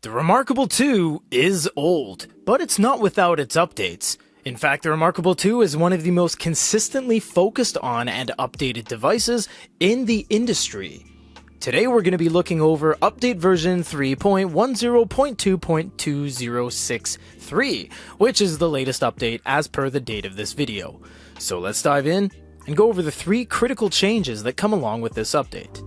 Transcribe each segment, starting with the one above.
The Remarkable 2 is old, but it's not without its updates. In fact, the Remarkable 2 is one of the most consistently focused on and updated devices in the industry. Today we're going to be looking over update version 3.10.2.2063, which is the latest update as per the date of this video. So let's dive in and go over the 3 critical changes that come along with this update.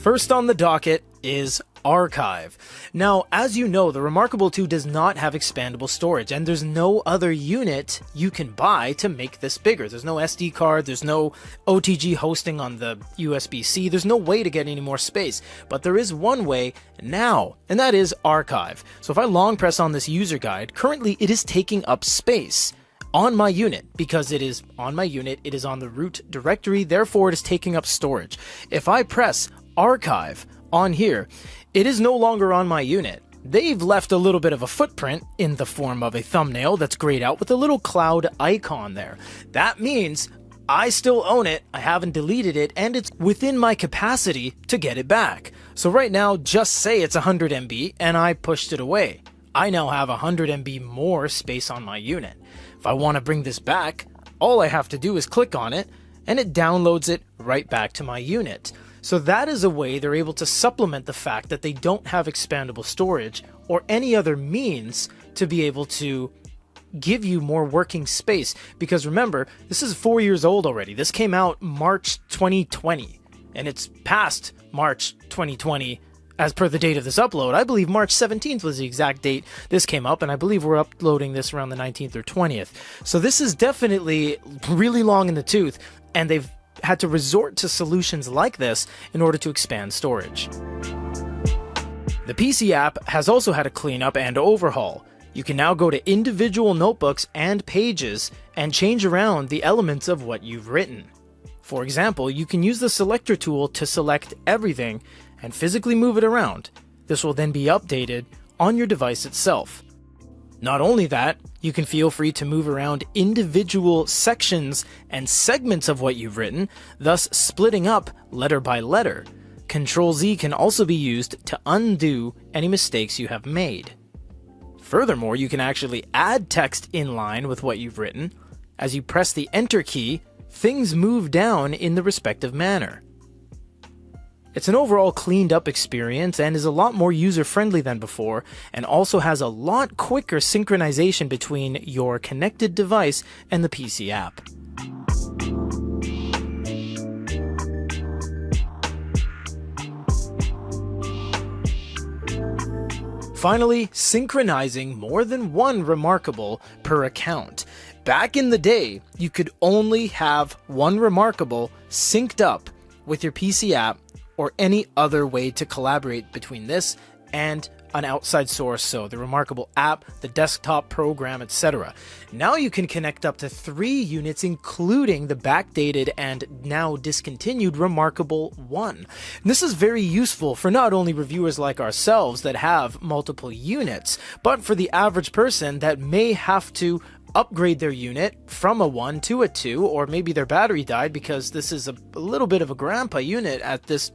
First on the docket is Archive. Now, as you know, the Remarkable 2 does not have expandable storage, and there's no other unit you can buy to make this bigger. There's no SD card, there's no OTG hosting on the USB-C, there's no way to get any more space. But there is one way now, and that is Archive. So if I long press on this user guide, currently it is taking up space on my unit. Because it is on my unit, it is on the root directory, therefore it is taking up storage. If I press Archive on here, it is no longer on my unit. They've left a little bit of a footprint in the form of a thumbnail that's grayed out with a little cloud icon there. That means I still own it, I haven't deleted it, and it's within my capacity to get it back. So right now, just say it's 100 MB and I pushed it away. I now have 100 MB more space on my unit. If I want to bring this back, all I have to do is click on it and it downloads it right back to my unit. So that is a way they're able to supplement the fact that they don't have expandable storage or any other means to be able to give you more working space. Because remember, this is 4 years old already. This came out March 2020, and it's past March 2020 as per the date of this upload. I believe March 17th was the exact date this came up, and I believe we're uploading this around the 19th or 20th. So this is definitely really long in the tooth, and they've had to resort to solutions like this in order to expand storage. The PC app has also had a cleanup and overhaul. You can now go to individual notebooks and pages and change around the elements of what you've written. For example, you can use the selector tool to select everything and physically move it around. This will then be updated on your device itself. Not only that, you can feel free to move around individual sections and segments of what you've written, thus splitting up letter by letter. Ctrl-Z can also be used to undo any mistakes you have made. Furthermore, you can actually add text in line with what you've written. As you press the Enter key, things move down in the respective manner. It's an overall cleaned up experience and is a lot more user-friendly than before, and also has a lot quicker synchronization between your connected device and the PC app. Finally, synchronizing more than one Remarkable per account. Back in the day, you could only have one Remarkable synced up with your PC app or any other way to collaborate between this and an outside source, so the Remarkable app, the desktop program, etc. Now you can connect up to 3 units, including the backdated and now discontinued Remarkable 1. And this is very useful for not only reviewers like ourselves that have multiple units, but for the average person that may have to upgrade their unit from a 1 to a 2, or maybe their battery died, because this is a little bit of a grandpa unit at this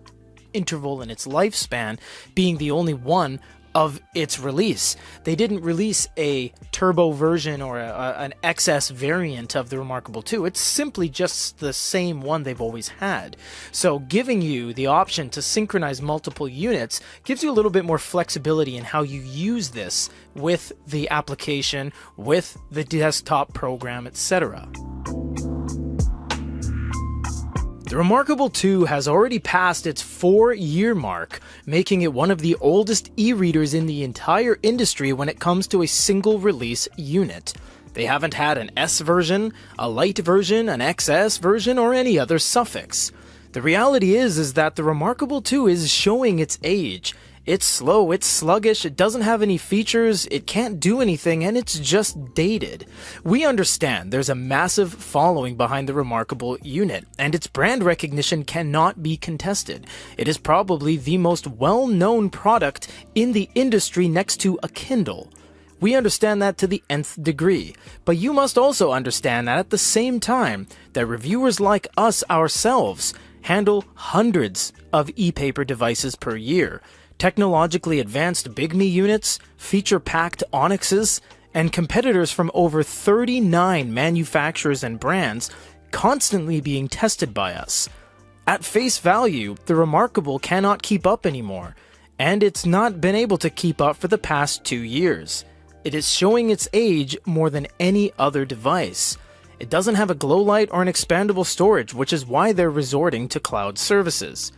interval in its lifespan, being the only one of its release. They didn't release a turbo version or an XS variant of the Remarkable 2. It's simply just the same one they've always had. So giving you the option to synchronize multiple units gives you a little bit more flexibility in how you use this with the application, with the desktop program, etc. The Remarkable 2 has already passed its 4-year mark, making it one of the oldest e-readers in the entire industry when it comes to a single release unit. They haven't had an S version, a light version, an XS version, or any other suffix. The reality is that the Remarkable 2 is showing its age. It's slow, it's sluggish, it doesn't have any features, it can't do anything, and it's just dated. We understand there's a massive following behind the Remarkable unit, and its brand recognition cannot be contested. It is probably the most well-known product in the industry next to a Kindle. We understand that to the nth degree, but you must also understand that at the same time, that reviewers like us ourselves handle hundreds of e-paper devices per year. technologically advanced bigme units, feature-packed onyxes, and competitors from over 39 manufacturers and brands constantly being tested by us. At face value, the Remarkable cannot keep up anymore, and it's not been able to keep up for the past 2 years. It is showing its age more than any other device. It doesn't have a glow light or an expandable storage, which is why they're resorting to cloud services.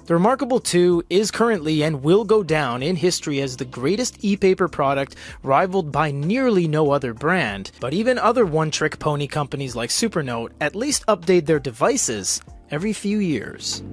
The Remarkable 2 is currently and will go down in history as the greatest e-paper product, rivaled by nearly no other brand, but even other one-trick pony companies like Supernote at least update their devices every few years.